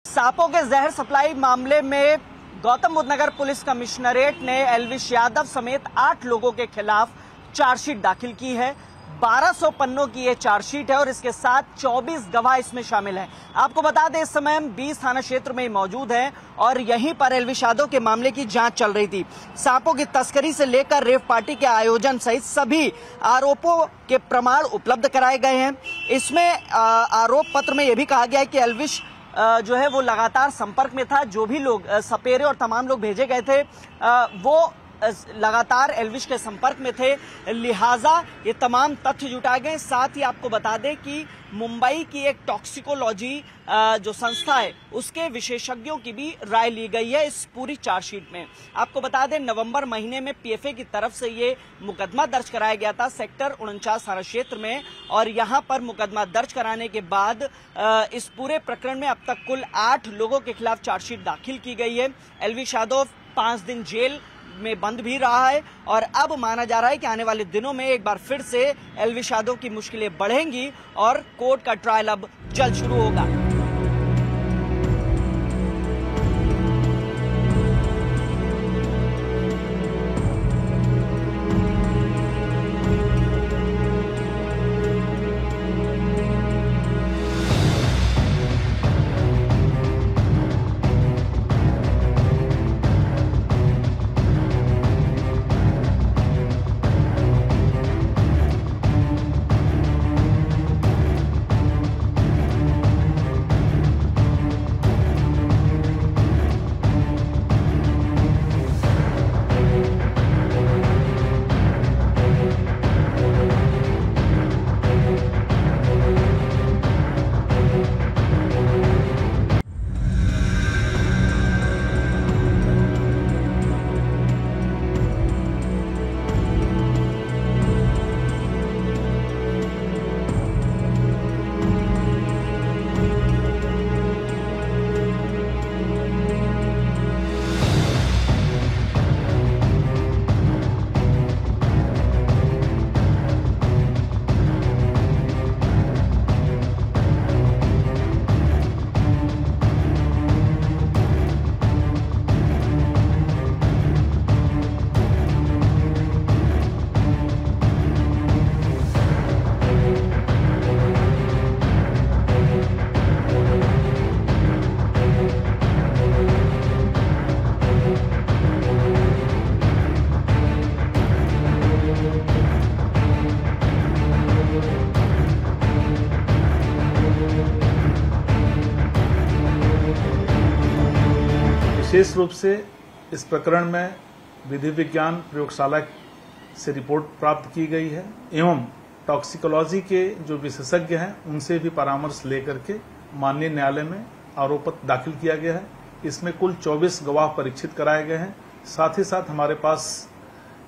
सांपों के जहर सप्लाई मामले में गौतम बुद्ध नगर पुलिस कमिश्नरेट ने एल्विश यादव समेत 8 लोगों के खिलाफ चार्जशीट दाखिल की है। 1200 पन्नों की यह चार्जशीट है और इसके साथ 24 गवाह इसमें शामिल हैं। आपको बता दें, इस समय हम 20 थाना क्षेत्र में मौजूद हैं और यहीं पर एल्विश यादव के मामले की जांच चल रही थी। सांपों की तस्करी से लेकर रेव पार्टी के आयोजन सहित सभी आरोपों के प्रमाण उपलब्ध कराए गए हैं। इसमें आरोप पत्र में यह भी कहा गया है कि एल्विश जो है वो लगातार संपर्क में था। जो भी लोग सपेरे और तमाम लोग भेजे गए थे वो लगातार एल्विश के संपर्क में थे, लिहाजा ये तमाम तथ्य जुटाए गए। साथ ही आपको बता दें कि मुंबई की एक टॉक्सिकोलॉजी जो संस्था है उसके विशेषज्ञों की भी राय ली गई है इस पूरी चार्जशीट में। आपको बता दें, नवंबर महीने में पीएफए की तरफ से ये मुकदमा दर्ज कराया गया था सेक्टर 49 थाना क्षेत्र में, और यहां पर मुकदमा दर्ज कराने के बाद इस पूरे प्रकरण में अब तक कुल 8 लोगों के खिलाफ चार्जशीट दाखिल की गई है। एल्विश यादव 5 दिन जेल में बंद भी रहा है और अब माना जा रहा है कि आने वाले दिनों में एक बार फिर से एल्विश यादव की मुश्किलें बढ़ेंगी और कोर्ट का ट्रायल अब जल्द शुरू होगा। विशेष रूप से इस प्रकरण में विधि विज्ञान प्रयोगशाला से रिपोर्ट प्राप्त की गई है एवं टॉक्सिकोलॉजी के जो विशेषज्ञ हैं उनसे भी परामर्श लेकर के माननीय न्यायालय में आरोप पत्र दाखिल किया गया है। इसमें कुल 24 गवाह परीक्षित कराए गए हैं। साथ ही साथ हमारे पास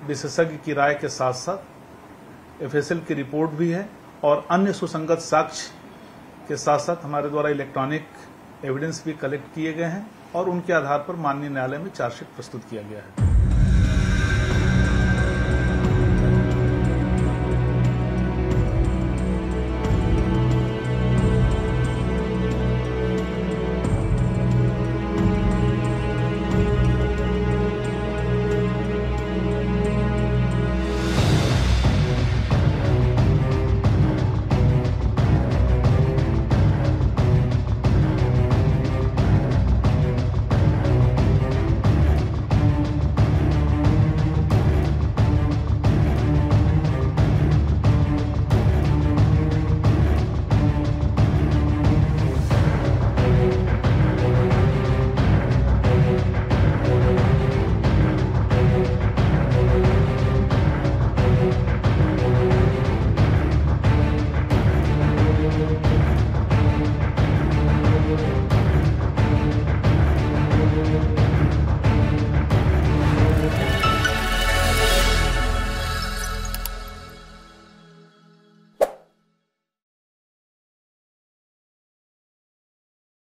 विशेषज्ञ की राय के साथ साथ एफएसएल की रिपोर्ट भी है और अन्य सुसंगत साक्ष्य के साथ साथ हमारे द्वारा इलेक्ट्रॉनिक एविडेंस भी कलेक्ट किए गए हैं और उनके आधार पर माननीय न्यायालय में चार्जशीट प्रस्तुत किया गया है।